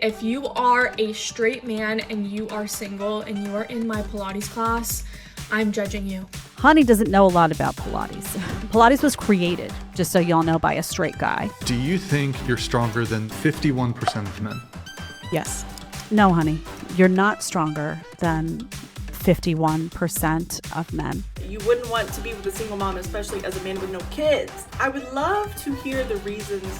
if you are a straight man and you are single and you are in my Pilates class, I'm judging you. Honey doesn't know a lot about Pilates. Pilates was created, just so y'all know, by a straight guy. Do you think you're stronger than 51% of men? Yes. No, honey, you're not stronger than 51% of men. You wouldn't want to be with a single mom, especially as a man with no kids. I would love to hear the reasons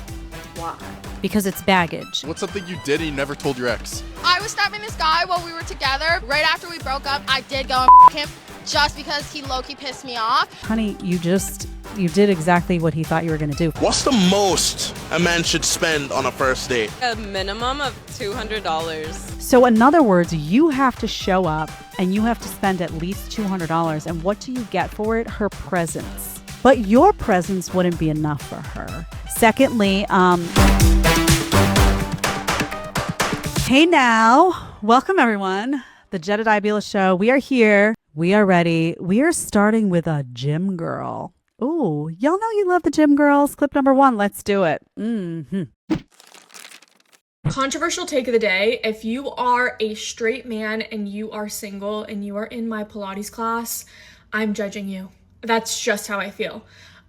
why. Because it's baggage. What's something you did and you never told your ex? I was stopping this guy while we were together. Right after we broke up, I did go and him just because he low-key pissed me off. Honey, you did exactly what he thought you were going to do. What's the most a man should spend on a first date? A minimum of $200. So in other words, you have to show up and you have to spend at least $200. And what do you get for it? Her presence. But your presence wouldn't be enough for her. Secondly, hey now, welcome everyone. The Jedediah Bila show. We are here. We are ready. We are starting with a gym girl. Ooh, y'all know you love the gym girls. Clip number 1. Let's do it. Controversial take of the day. If you are a straight man and you are single and you are in my Pilates class, I'm judging you. That's just how I feel.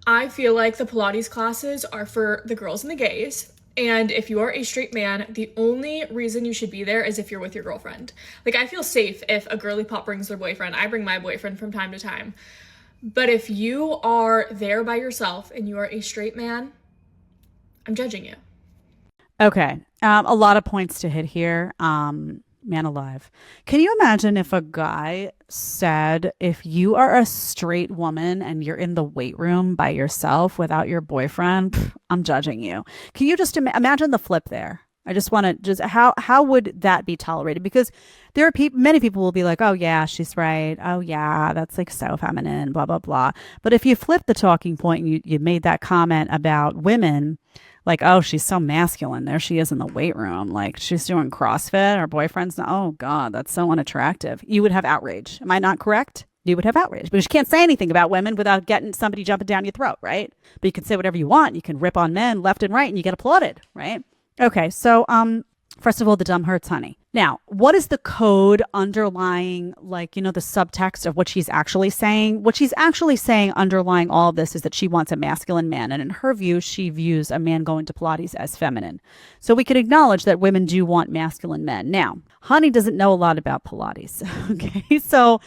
I feel like the Pilates classes are for the girls and the gays. And if you are a straight man, the only reason you should be there is if you're with your girlfriend. Like, I feel safe if a girly pop brings their boyfriend. I bring my boyfriend from time to time. But if you are there by yourself and you are a straight man, I'm judging you. Okay. A lot of points to hit here. Man alive. Can you imagine if a guy said, if you are a straight woman and you're in the weight room by yourself without your boyfriend, I'm judging you. Can you just imagine the flip there? I just want to how would that be tolerated? Because there are many people will be like, oh yeah, she's right. Oh yeah, that's like so feminine, blah, blah, blah. But if you flip the talking point and you made that comment about women, like, oh, she's so masculine. There she is in the weight room. Like, she's doing CrossFit. Her boyfriend's not. Oh, God, that's so unattractive. You would have outrage. Am I not correct? You would have outrage. Because you can't say anything about women without getting somebody jumping down your throat, right? But you can say whatever you want. You can rip on men left and right, and you get applauded, right? Okay, so first of all, the dumb hurts, honey. Now, what is the code underlying, like, the subtext of what she's actually saying? What she's actually saying underlying all of this is that she wants a masculine man. And in her view, she views a man going to Pilates as feminine. So we can acknowledge that women do want masculine men. Now, honey doesn't know a lot about Pilates. Okay, so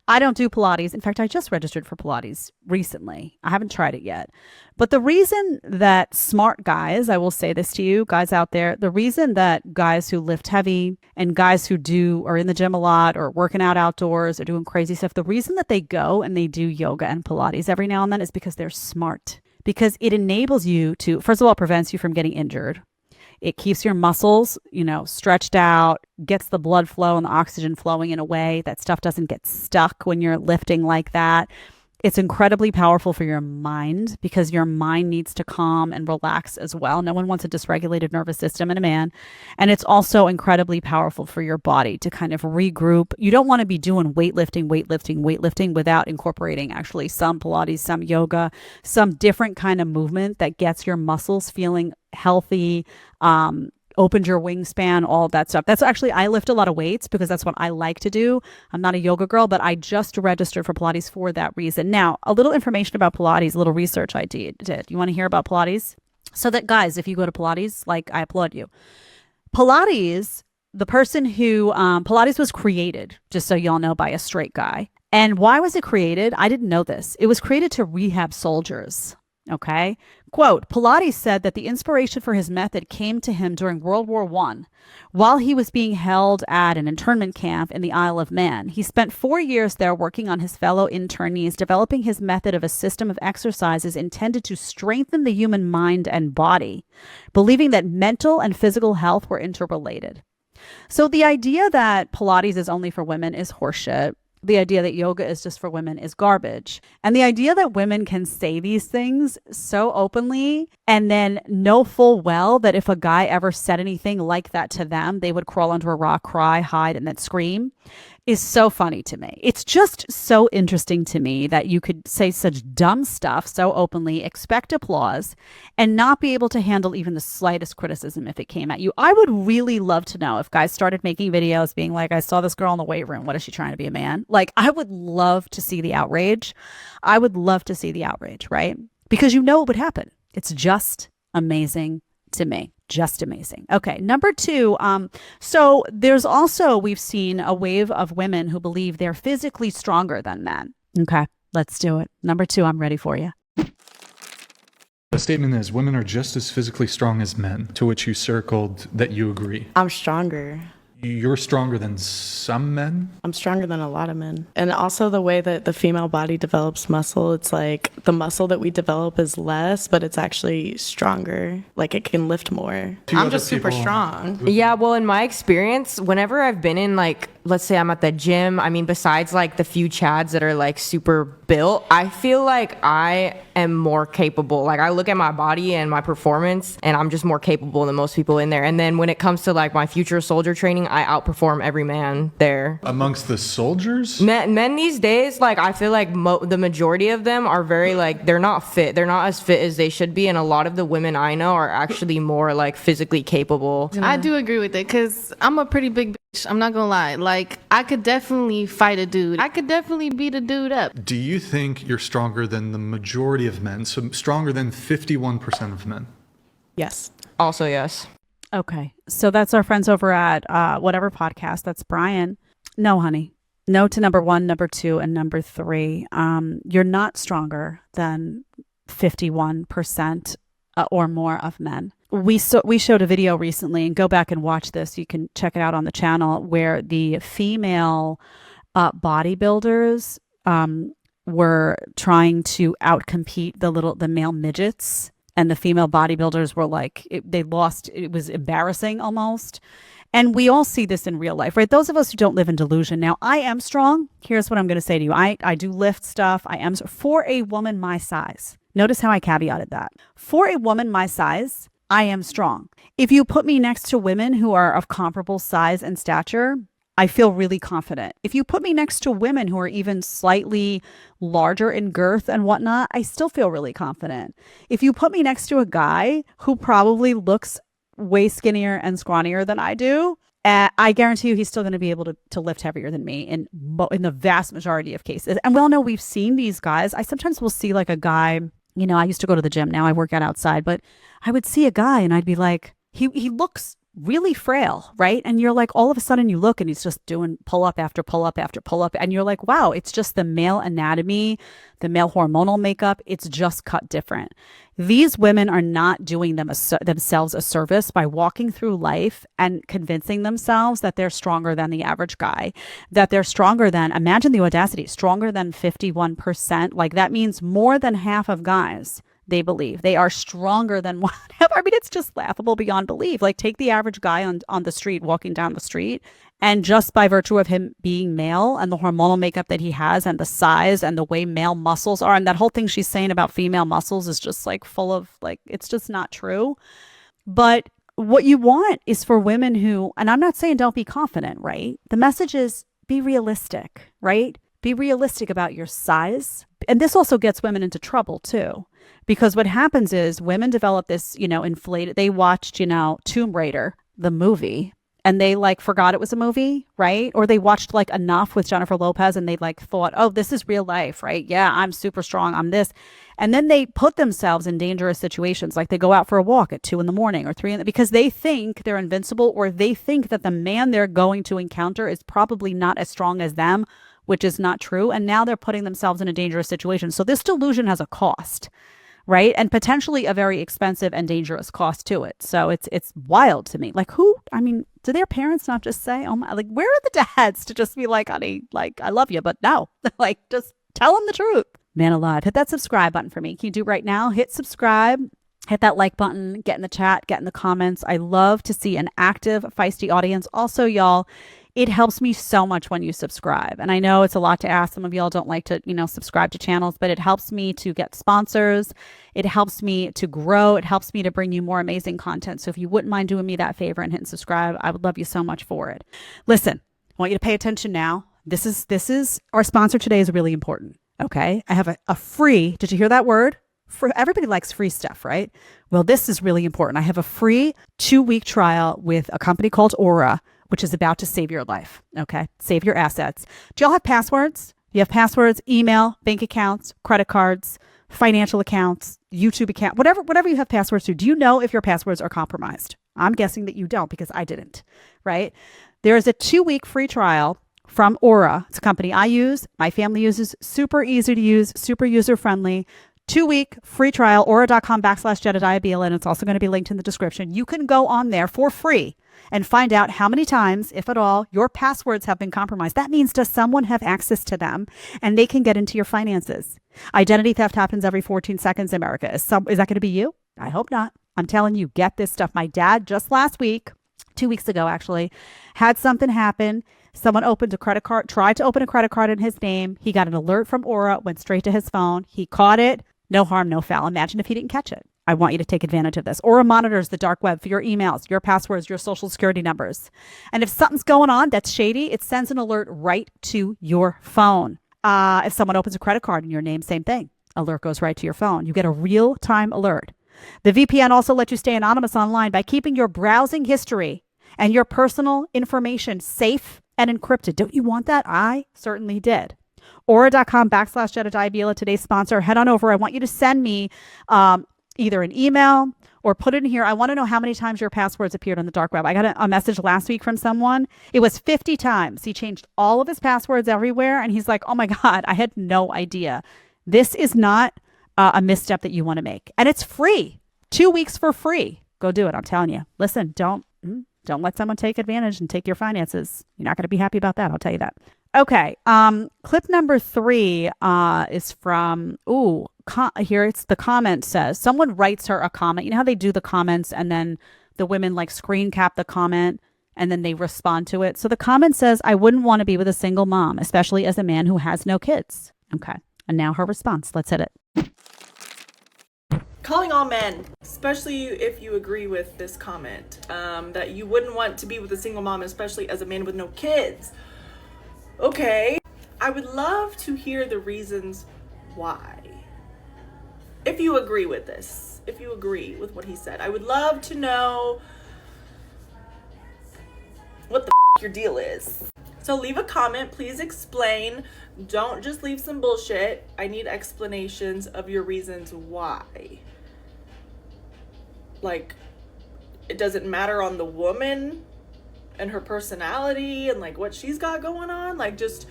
I don't do Pilates. In fact, I just registered for Pilates recently. I haven't tried it yet. But the reason that smart guys, I will say this to you guys out there, the reason that guys who lift heavy and guys who are in the gym a lot or working out outdoors or doing crazy stuff, the reason that they go and they do yoga and Pilates every now and then is because they're smart. Because it enables you to, first of all, prevents you from getting injured. It keeps your muscles, stretched out, gets the blood flow and the oxygen flowing in a way that stuff doesn't get stuck when you're lifting like that. It's incredibly powerful for your mind because your mind needs to calm and relax as well. No one wants a dysregulated nervous system in a man. And it's also incredibly powerful for your body to kind of regroup. You don't want to be doing weightlifting without incorporating actually some Pilates, some yoga, some different kind of movement that gets your muscles feeling healthy, opened your wingspan, all that stuff. That's actually, I lift a lot of weights because that's what I like to do. I'm not a yoga girl, but I just registered for Pilates for that reason. Now, a little information about Pilates, a little research I did. You want to hear about Pilates? So that, guys, if you go to Pilates, I applaud you. Pilates, the person who, Pilates was created, just so y'all know, by a straight guy. And why was it created? I didn't know this. It was created to rehab soldiers. Okay. Quote, Pilates said that the inspiration for his method came to him during World War I. While he was being held at an internment camp in the Isle of Man, he spent 4 years there working on his fellow internees, developing his method of a system of exercises intended to strengthen the human mind and body, believing that mental and physical health were interrelated. So the idea that Pilates is only for women is horseshit. The idea that yoga is just for women is garbage. And the idea that women can say these things so openly and then know full well that if a guy ever said anything like that to them, they would crawl under a rock, cry, hide, and then scream is so funny to me. It's just so interesting to me that you could say such dumb stuff so openly, expect applause, and not be able to handle even the slightest criticism if it came at you. I would really love to know if guys started making videos being like, I saw this girl in the weight room. What is she trying to be a man? Like, I would love to see the outrage. I would love to see the outrage, right? Because you know it would happen. It's just amazing to me. Just amazing. Okay, number 2. So there's also, we've seen a wave of women who believe they're physically stronger than men. Okay, let's do it. Number 2, I'm ready for you. The statement is women are just as physically strong as men, to which you circled that you agree. I'm stronger. You're stronger than some men? I'm stronger than a lot of men. And also the way that the female body develops muscle, it's like the muscle that we develop is less, but it's actually stronger. Like it can lift more. I'm just super strong. Yeah, well, in my experience, whenever I've been in like, let's say I'm at the gym, I mean, besides like the few chads that are like super built, I feel like I am more capable. Like I look at my body and my performance and I'm just more capable than most people in there. And then when it comes to like my future soldier training, I outperform every man there. Amongst the soldiers? Men these days, like I feel like the majority of them are very like, they're not fit. They're not as fit as they should be. And a lot of the women I know are actually more like physically capable. I do agree with it because I'm a pretty big bitch. I'm not gonna lie. Like I could definitely fight a dude. I could definitely beat a dude up. Do you think you're stronger than the majority of men? So stronger than 51% of men? Yes. Also, yes. Okay, so that's our friends over at whatever podcast. That's Brian. No, honey. No to number 1, number 2, and number 3. You're not stronger than 51% or more of men. We showed a video recently, and go back and watch this. You can check it out on the channel, where the female bodybuilders were trying to outcompete the male midgets. And the female bodybuilders were like, they lost. It was embarrassing almost. And we all see this in real life, right? Those of us who don't live in delusion. Now, I am strong. Here's what I'm going to say to you. I do lift stuff. I am for a woman my size. Notice how I caveated that. For a woman my size, I am strong. If you put me next to women who are of comparable size and stature, I feel really confident. If you put me next to women who are even slightly larger in girth and whatnot, I still feel really confident. If you put me next to a guy who probably looks way skinnier and scrawnier than I do, I guarantee you he's still going to be able to lift heavier than me in the vast majority of cases. And we all know we've seen these guys. I sometimes will see like a guy, you know, I used to go to the gym. Now I work out outside, but I would see a guy and I'd be like, he looks really frail, right? And you're like, all of a sudden you look and he's just doing pull up after pull up after pull up. And you're like, wow, it's just the male anatomy, the male hormonal makeup. It's just cut different. These women are not doing themselves a service by walking through life and convincing themselves that they're stronger than the average guy, that they're stronger than, imagine the audacity, stronger than 51%. Like that means more than half of guys, they believe they are stronger than one. I mean, it's just laughable beyond belief. Like take the average guy on the street, walking down the street, and just by virtue of him being male and the hormonal makeup that he has and the size and the way male muscles are, and that whole thing she's saying about female muscles is just like full of like, it's just not true. But what you want is for women who, and I'm not saying don't be confident, right? The message is be realistic, right? Be realistic about your size. And this also gets women into trouble too. Because what happens is women develop this, inflated, they watched, Tomb Raider, the movie, and they like forgot it was a movie, right? Or they watched like enough with Jennifer Lopez and they like thought, oh, this is real life, right? Yeah, I'm super strong. I'm this. And then they put themselves in dangerous situations. Like they go out for a walk at 2 a.m. or 3 a.m. because they think they're invincible, or they think that the man they're going to encounter is probably not as strong as them, which is not true. And now they're putting themselves in a dangerous situation. So this delusion has a cost, right? And potentially a very expensive and dangerous cost to it. So it's wild to me. Like do their parents not just say, oh my, like, where are the dads to just be like, honey, like, I love you, but no, like, just tell them the truth. Man alive, hit that subscribe button for me. Can you do right now? Hit subscribe, hit that like button, get in the chat, get in the comments. I love to see an active, feisty audience. Also, y'all, it helps me so much when you subscribe. And I know it's a lot to ask. Some of y'all don't like to, subscribe to channels, but it helps me to get sponsors. It helps me to grow. It helps me to bring you more amazing content. So if you wouldn't mind doing me that favor and hitting subscribe, I would love you so much for it. Listen, I want you to pay attention now. this is our sponsor today is really important. Okay. I have a free, did you hear that word? Everybody likes free stuff, right? Well, this is really important. I have a free 2-week trial with a company called Aura, which is about to save your life. Okay. Save your assets. Do y'all have passwords? You have passwords, email, bank accounts, credit cards, financial accounts, YouTube account, whatever you have passwords to. Do you know if your passwords are compromised? I'm guessing that you don't because I didn't, right? There is a 2-week free trial from Aura. It's a company I use, my family uses, super easy to use, super user-friendly. 2-week free trial, aura.com/Jedediah Bila, and it's also going to be linked in the description. You can go on there for free and find out how many times, if at all, your passwords have been compromised. That means does someone have access to them and they can get into your finances? Identity theft happens every 14 seconds in America. Is that going to be you? I hope not. I'm telling you, get this stuff. My dad just last week, 2 weeks ago actually, had something happen. Someone opened a credit card, tried to open a credit card in his name. He got an alert from Aura, went straight to his phone. He caught it. No harm, no foul. Imagine if he didn't catch it. I want you to take advantage of this. Aura monitors the dark web for your emails, your passwords, your social security numbers. And if something's going on that's shady, it sends an alert right to your phone. If someone opens a credit card in your name, same thing. Alert goes right to your phone. You get a real-time alert. The VPN also lets you stay anonymous online by keeping your browsing history and your personal information safe and encrypted. Don't you want that? I certainly did. Aura.com/Jedediah Bila, today's sponsor. Head on over. I want you to send me either an email or put it in here. I want to know how many times your passwords appeared on the dark web. I got a message last week from someone. It was 50 times. He changed all of his passwords everywhere. And he's like, oh my God, I had no idea. This is not a misstep that you want to make. And it's free. 2 weeks for free. Go do it. I'm telling you. Listen, don't let someone take advantage and take your finances. You're not going to be happy about that. I'll tell you that. Okay. Clip number 3 is from, here it's the comment says, someone writes her a comment. You know how they do the comments and then the women like screen cap the comment and then they respond to it. So the comment says, I wouldn't want to be with a single mom, especially as a man who has no kids. Okay. And now her response. Let's hit it. Calling all men, especially if you agree with this comment, that you wouldn't want to be with a single mom, especially as a man with no kids. Okay, I would love to hear the reasons why. If you agree with this, if you agree with what he said, I would love to know what the your deal is. So leave a comment, please explain. Don't just leave some bullshit. I need explanations of your reasons why. Like, it doesn't matter on the woman and her personality and like what she's got going on. Like, just,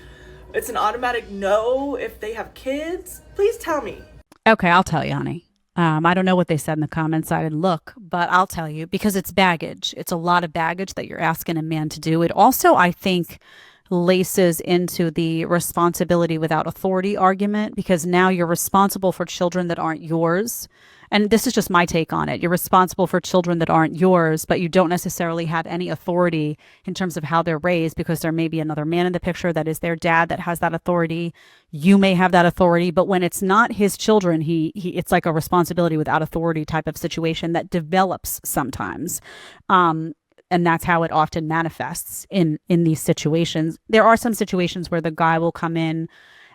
it's an automatic no if they have kids. Please tell me. Okay, I'll tell you, honey. I don't know what they said in the comments. I didn't look, but I'll tell you because it's baggage. It's a lot of baggage that you're asking a man to do. It also, I think, laces into the responsibility without authority argument because now you're responsible for children that aren't yours. And this is just my take on it. You're responsible for children that aren't yours, but you don't necessarily have any authority in terms of how they're raised because there may be another man in the picture that is their dad that has that authority. You may have that authority, but when it's not his children, it's like a responsibility without authority type of situation that develops sometimes. And that's how it often manifests in these situations. There are some situations where the guy will come in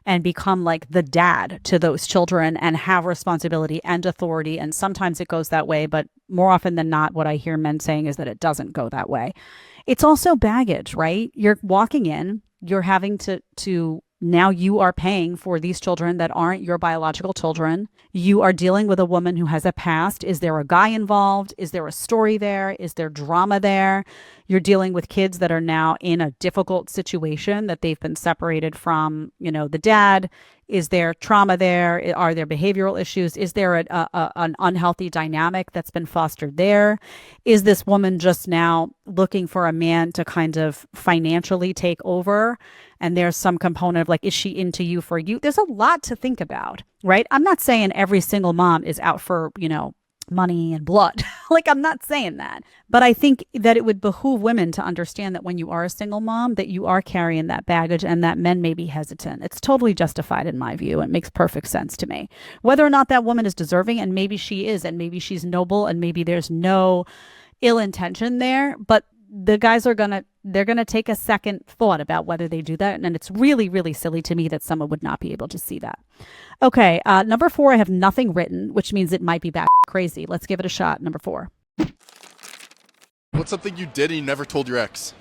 and become like the dad to those children and have responsibility and authority. And sometimes it goes that way, but more often than not, what I hear men saying is that it doesn't go that way. It's also baggage, right? You're walking in, you're having to now you are paying for these children that aren't your biological children. You are dealing with a woman who has a past. Is there a guy involved? Is there a story there? Is there drama there? You're dealing with kids that are now in a difficult situation that they've been separated from, the dad. Is there trauma there? Are there behavioral issues? Is there an unhealthy dynamic that's been fostered there? Is this woman just now looking for a man to kind of financially take over? And there's some component of like, is she into you for you? There's a lot to think about, right? I'm not saying every single mom is out for, money and blood. Like, I'm not saying that. But I think that it would behoove women to understand that when you are a single mom, that you are carrying that baggage and that men may be hesitant. It's totally justified in my view. It makes perfect sense to me. Whether or not that woman is deserving, and maybe she is, and maybe she's noble, and maybe there's no ill intention there, but the guys are they're gonna take a second thought about whether they do that. And it's really, really silly to me that someone would not be able to see that. Okay, number 4, I have nothing written, which means it might be back crazy. Let's give it a shot. Number 4. What's something you did and you never told your ex?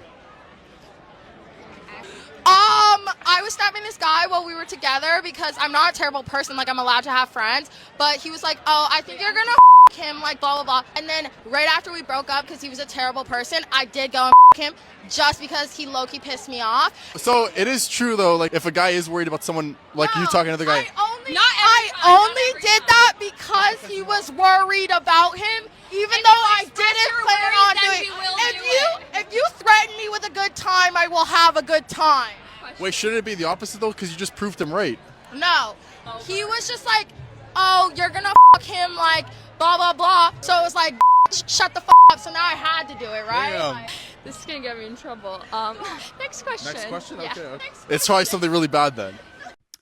I was snapping this guy while we were together because I'm not a terrible person, like I'm allowed to have friends, but he was like, oh, I think you're gonna him, like blah, blah, blah. And then right after we broke up, because he was a terrible person, I did go and him just because he low-key pissed me off. So it is true though, like if a guy is worried about someone, like you talking to the guy. I only did that because he was worried about him, even though I didn't plan on doing it. If you threaten me with a good time, I will have a good time. Wait, shouldn't it be the opposite though? Because you just proved him right. No. He was just like, oh, you're gonna him, like, blah, blah, blah. So it was like, shut the up. So now I had to do it, right? Damn. This is gonna get me in trouble. Next question. Next question? Yeah. Okay. It's probably something really bad then.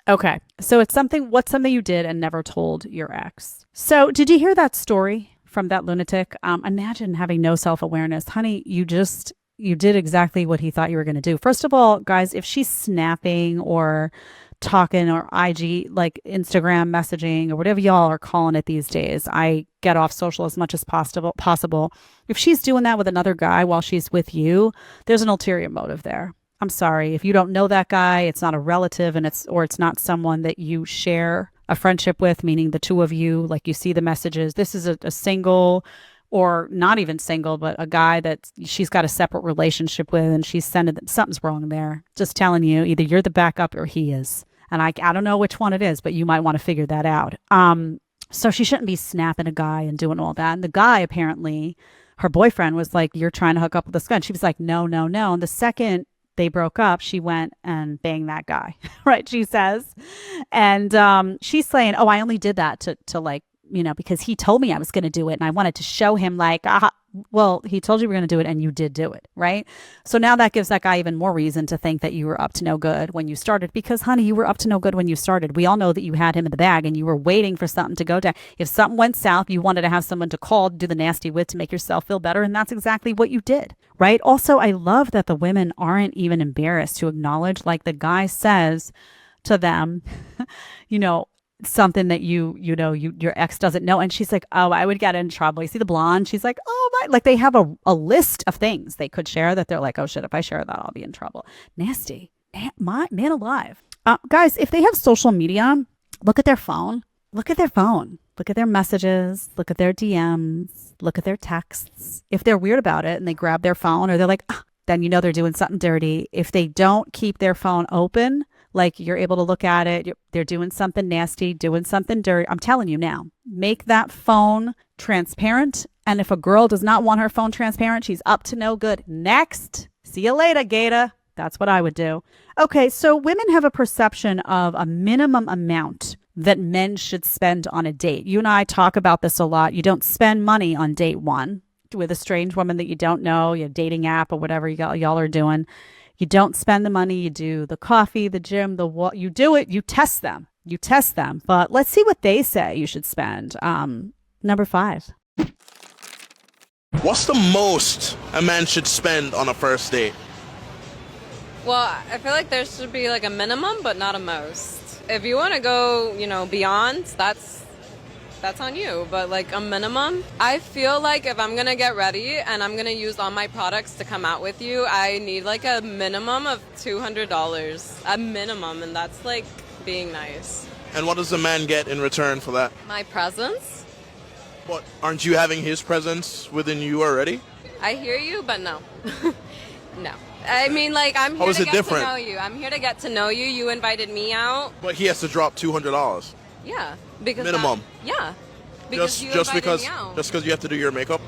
Okay, so it's what's something you did and never told your ex. So did you hear that story from that lunatic? Imagine having no self-awareness. Honey, you did exactly what he thought you were going to do. First of all, guys, if she's snapping or talking or IG, like Instagram messaging or whatever y'all are calling it these days, I get off social as much as possible. If she's doing that with another guy while she's with you, there's an ulterior motive there. I'm sorry. If you don't know that guy, it's not a relative and it's not someone that you share a friendship with, meaning the two of you, like you see the messages. This is a single or not even single, but a guy that she's got a separate relationship with and she's sending them, something's wrong there. Just telling you, either you're the backup or he is. And I don't know which one it is, but you might want to figure that out. So she shouldn't be snapping a guy and doing all that. And the guy, apparently, her boyfriend was like, you're trying to hook up with this guy. And she was like, no, no, no. And the second they broke up, she went and banged that guy, right? She says. And she's saying, oh, I only did that to like, because he told me I was going to do it. And I wanted to show him like, well, he told you we were going to do it and you did do it, right? So now that gives that guy even more reason to think that you were up to no good when you started, because honey, you were up to no good when you started. We all know that you had him in the bag and you were waiting for something to go down. If something went south, you wanted to have someone to call, do the nasty with to make yourself feel better. And that's exactly what you did, right? Also, I love that the women aren't even embarrassed to acknowledge, like the guy says to them, something that your ex doesn't know. And she's like, oh, I would get in trouble. You see the blonde? She's like, oh my, like they have a list of things they could share that they're like, oh shit, if I share that, I'll be in trouble. Nasty. Man alive. Guys, if they have social media, look at their phone. Look at their phone. Look at their messages. Look at their DMs. Look at their texts. If they're weird about it and they grab their phone or they're like, then they're doing something dirty. If they don't keep their phone open, like you're able to look at it, they're doing something nasty, doing something dirty. I'm telling you now, make that phone transparent. And if a girl does not want her phone transparent, she's up to no good. Next. See you later, Gata. That's what I would do. Okay, so women have a perception of a minimum amount that men should spend on a date. You and I talk about this a lot. You don't spend money on date one with a strange woman that you don't know, your dating app or whatever y'all are doing. You don't spend the money. You do the coffee, the gym, you do it. You test them. But let's see what they say you should spend. Number 5. What's the most a man should spend on a first date? Well, I feel like there should be like a minimum, but not a most. If you want to go, beyond, that's on you. But like a minimum, I feel like if I'm going to get ready and I'm going to use all my products to come out with you, I need like a minimum of $200. A minimum, and that's like being nice. And what does a man get in return for that? My presence. But aren't you having his presence within you already? I hear you, but no. No. I mean, like, I'm here to get to know you. I'm here to get to know you. You invited me out. But he has to drop $200. Yeah, because minimum. Yeah, because just because you have to do your makeup.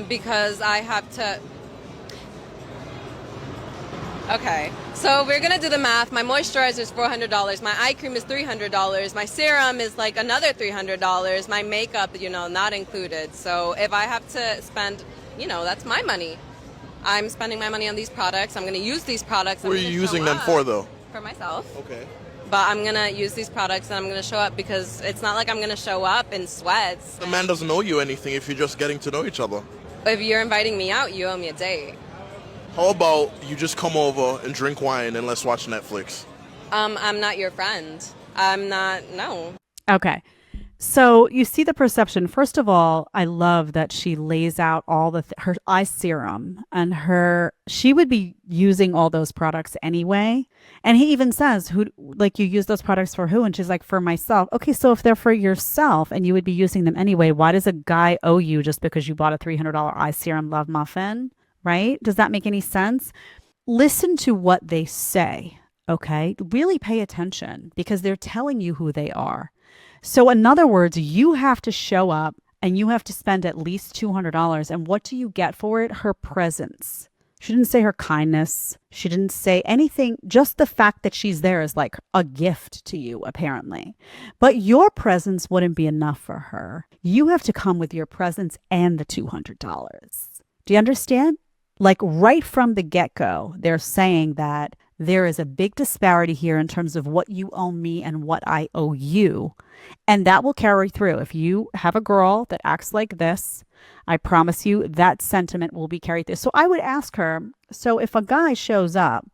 Because I have to. Okay, so we're gonna do the math. My moisturizer is $400. My eye cream is $300. My serum is like another $300. My makeup, not included. So if I have to spend, that's my money. I'm spending my money on these products. I'm gonna use these products. Who are you using them for, though? For myself. Okay. But I'm going to use these products and I'm going to show up because it's not like I'm going to show up in sweats. The man doesn't owe you anything if you're just getting to know each other. If you're inviting me out, you owe me a date. How about you just come over and drink wine and let's watch Netflix? I'm not your friend. I'm not, no. Okay. So you see the perception. First of all, I love that she lays out all her eye serum and she would be using all those products anyway. And he even says, "Who, like, you use those products for who?" And she's like, "For myself." Okay, so if they're for yourself and you would be using them anyway, why does a guy owe you just because you bought a $300 eye serum Love Muffin? Right? Does that make any sense? Listen to what they say. Okay, really pay attention because they're telling you who they are. So in other words, you have to show up and you have to spend at least $200. And what do you get for it? Her presence. She didn't say her kindness. She didn't say anything. Just the fact that she's there is like a gift to you, apparently. But your presence wouldn't be enough for her. You have to come with your presence and the $200. Do you understand? Like right from the get-go, they're saying that there is a big disparity here in terms of what you owe me and what I owe you. And that will carry through. If you have a girl that acts like this, I promise you that sentiment will be carried through. So I would ask her, so if a guy shows up,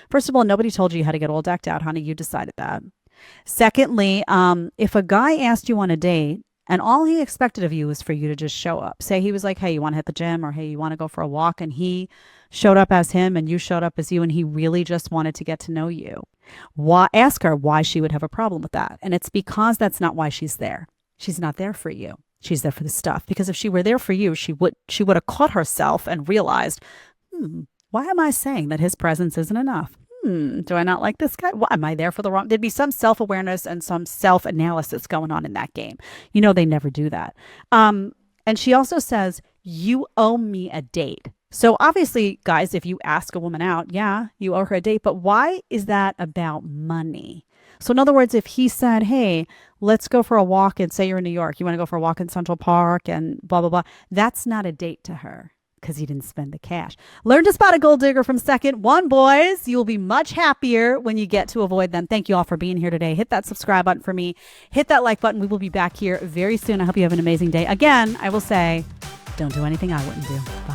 first of all, nobody told you how to get all decked out, honey. You decided that. Secondly, if a guy asked you on a date, and all he expected of you was for you to just show up. Say he was like, hey, you want to hit the gym, or hey, you want to go for a walk, and he showed up as him and you showed up as you, and he really just wanted to get to know you. Ask her why she would have a problem with that. And it's because that's not why she's there. She's not there for you. She's there for the stuff. Because if she were there for you, she would have caught herself and realized, why am I saying that his presence isn't enough? Do I not like this guy? Why am I there for the wrong? There'd be some self-awareness and some self-analysis going on in that game. You know, they never do that. And she also says, you owe me a date. So obviously, guys, if you ask a woman out, yeah, you owe her a date. But why is that about money? So in other words, if he said, hey, let's go for a walk, and say you're in New York, you want to go for a walk in Central Park and blah, blah, blah. That's not a date to her, because he didn't spend the cash. Learn to spot a gold digger from second one, boys. You will be much happier when you get to avoid them. Thank you all for being here today. Hit that subscribe button for me. Hit that like button. We will be back here very soon. I hope you have an amazing day. Again, I will say, don't do anything I wouldn't do. Bye.